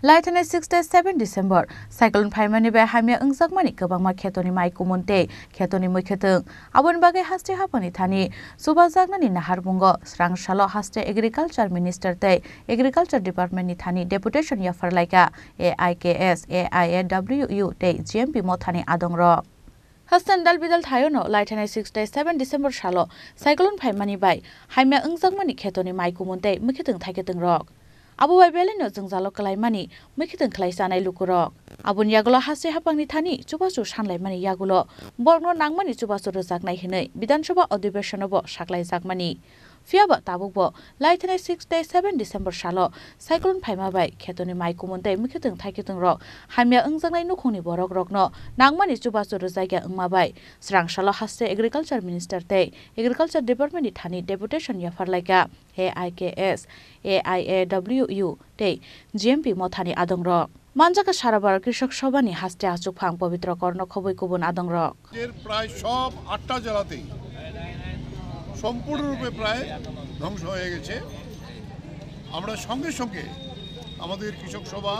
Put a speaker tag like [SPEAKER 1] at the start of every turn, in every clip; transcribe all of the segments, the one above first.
[SPEAKER 1] लाइथानाय 6-7 December cyclone फाइमानि बे हामिया ओंजाकमानि गोबांमा खेतनि माइ कुमुनते खेतनि मैखेथों आबन बागै हास्टे हापानि थानि सुबा जागनानि नाहार बुंगो स्रांसालो हास्टे agriculture minister ते एग्रिकालचार डिपार्टमेंटनि थानि डेपुटेशन याफारलाइका AIKS AIAWU ते GMP मोथानि आदंर हस्तान दाल बिदाल थायोनो लाइथानाय 6-7 डिसेम्बर सालो साइक्लोन फाइमानि बाय हामिया ओंजाकमानि खेतनि माइ कुमुनते मैखेथों थाइखेथों रक Abu Baibelino Zalo Kalaimani, Mikitan Klaisanai Lukurok. Abun Yagulo Hase Hapangni Tani, Chubasu Shanlai Mani Yagulo, Borno Nangmani Chubasu Zaknai Hine, Bidanshoba Odibeshanobo, Shaklai Zakmani. Fiaba Tabubo, Lighten 6-7 December Shalo, Cyclone Paimabai, Ketoni Mai Kumunte, Mikitan Taikitun Rock, Hamia Unzanai Nukuni Borok Rockno, Nangmani Chubasu Zaga Mabai, Srang Shalo Hase Agriculture Minister Day, Agriculture Department Tani Deputation Yafarlaika, AIKS, AIAWU Day, GMP Motani Adongro. Manjaka Sharabar Kishok Shobani Haste Asupang Povitro Korno Koboi Kubun Adongro.
[SPEAKER 2] প্রায় সব 8টা জেলাতেই সম্পূর্ণরূপে প্রায় ধ্বংস হয়ে গেছে। আমরা সঙ্গে সঙ্গে আমাদের কৃষক সভা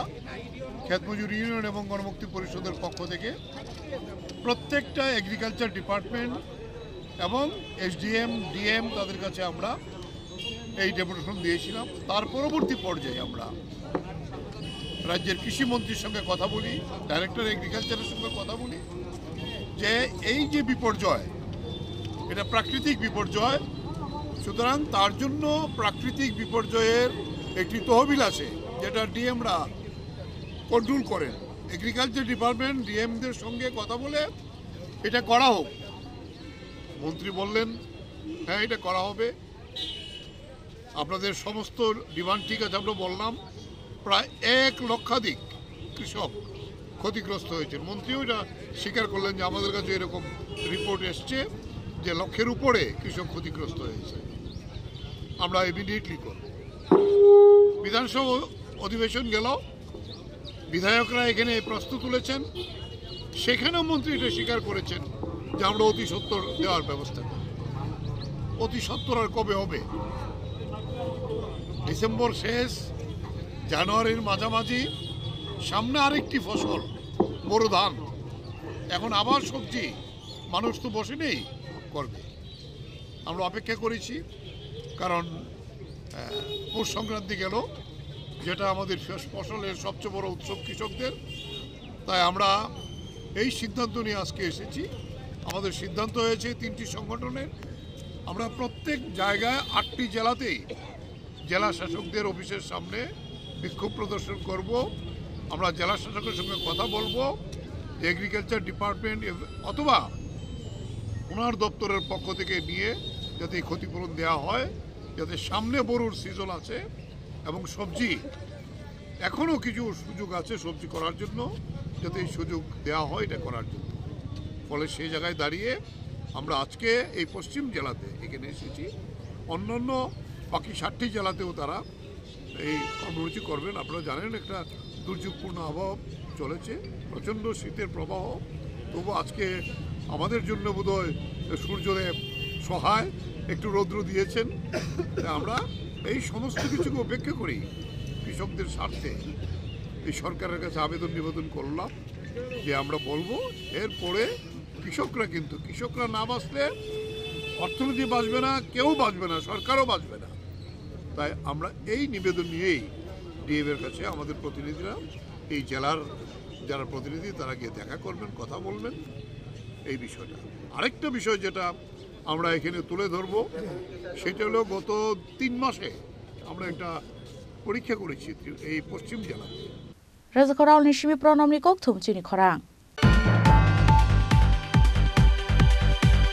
[SPEAKER 2] ক্ষেত মজুর ইউনিয়ন এবং গণমুক্তি পরিষদের পক্ষ থেকে প্রত্যেকটা এগ্রিকালচার ডিপার্টমেন্ট এবং SDM DM তাদের কাছে আমরা এই ডেপুটেশন দিয়েছিলাম। তার পরবর্তী পর্যায়ে আমরা রাজ্যের কৃষি মন্ত্রীর সঙ্গে কথা বলি, ডাইরেক্টর এগ্রিকালচারের সঙ্গে কথা বলি যে এই যে বিপর্যয় এটা প্রাকৃতিক বিপর্যয়, সুতরাং তার জন্য প্রাকৃতিক বিপর্যয়ের একটি তহবিল আছে যেটা ডিএমরা কন্ট্রোল করেন। এগ্রিকালচার ডিপার্টমেন্ট ডিএমদের সঙ্গে কথা বলে এটা করা হোক। মন্ত্রী বললেন হ্যাঁ এটা করা হবে, আপনাদের সমস্ত ডিমান্ড ঠিক আছে। আমরা বললাম প্রায় 1 লক্ষাধিক কৃষক ক্ষতিগ্রস্ত হয়েছে। মন্ত্রীও এটা স্বীকার করলেন যে আমাদের কাছে এরকম রিপোর্ট এসছে যে লক্ষের উপরে কৃষক ক্ষতিগ্রস্ত হয়েছে, আমরা ইমিডিয়েটলি করব। বিধানসভা অধিবেশন গেল, বিধায়করা এখানে প্রশ্ন তুলেছেন, সেখানেও মন্ত্রী এটা স্বীকার করেছেন যে আমরা অতি সত্বর দেওয়ার ব্যবস্থা করব। অতি সত্বর আর কবে হবে? ডিসেম্বর শেষ, জানুয়ারির মাঝামাঝি, সামনে আরেকটি ফসল বড় ধান, এখন আবার সবজি, মানুষ তো বসে নেই, করবে। আমরা অপেক্ষা করেছি, কারণ পৌষ সংক্রান্তি গেল, যেটা আমাদের ফসলের সবচেয়ে বড় উৎসব কৃষকদের। তাই আমরা এই সিদ্ধান্ত নিয়ে আজকে এসেছি। আমাদের সিদ্ধান্ত হয়েছে 3টি সংগঠনের, আমরা প্রত্যেক জায়গায় 8টি জেলাতেই জেলা শাসকদের অফিসের সামনে বিক্ষোভ প্রদর্শন করব। আমরা জেলা শাসকের সঙ্গে কথা বলবো, এগ্রিকালচার ডিপার্টমেন্ট অথবা ওনার দপ্তরের পক্ষ থেকে নিয়ে যাতে ক্ষতিপূরণ দেওয়া হয়, যাতে সামনে বড়ুর সিজন আছে এবং সবজি এখনও কিছু সুযোগ আছে সবজি করার জন্য, যাতে এই সুযোগ দেওয়া হয় এটা করার জন্য। ফলে সেই জায়গায় দাঁড়িয়ে আমরা আজকে এই পশ্চিম জেলাতে এখানে এসেছি। অন্যান্য বাকি 7টি জেলাতেও তারা এই কর্মসূচি করবেন। আপনারা জানেন একটা দুর্যোগপূর্ণ আবহাওয়া চলেছে, প্রচণ্ড শীতের প্রবাহ, তবু আজকে আমাদের জন্য বোধহয় সূর্যদেব সহায়, একটু রৌদ্র দিয়েছেন। আমরা এই সমস্ত কিছুকে উপেক্ষা করি কৃষকদের স্বার্থে এই সরকারের কাছে আবেদন নিবেদন করলাম যে আমরা বলবো এরপরে কৃষকরা না বাঁচলে অর্থনীতি বাঁচবে না, কেউ বাঁচবে না, সরকারও বাঁচবে না। তাই আমরা এই নিবেদন নিয়েই ডিএমের কাছে আমাদের প্রতিনিধিরা, এই জেলার যারা প্রতিনিধি তারা গিয়ে দেখা করবেন, কথা বলবেন এই বিষয়টা। আরেকটা বিষয় যেটা আমরা এখানে তুলে ধরব সেটা হলো গত 3 মাসে আমরা একটা পরীক্ষা করেছি এই পশ্চিম জেলাতে।
[SPEAKER 1] রাজকরাল নিশিমি প্রণামনি কক থুমচিনি খরাং।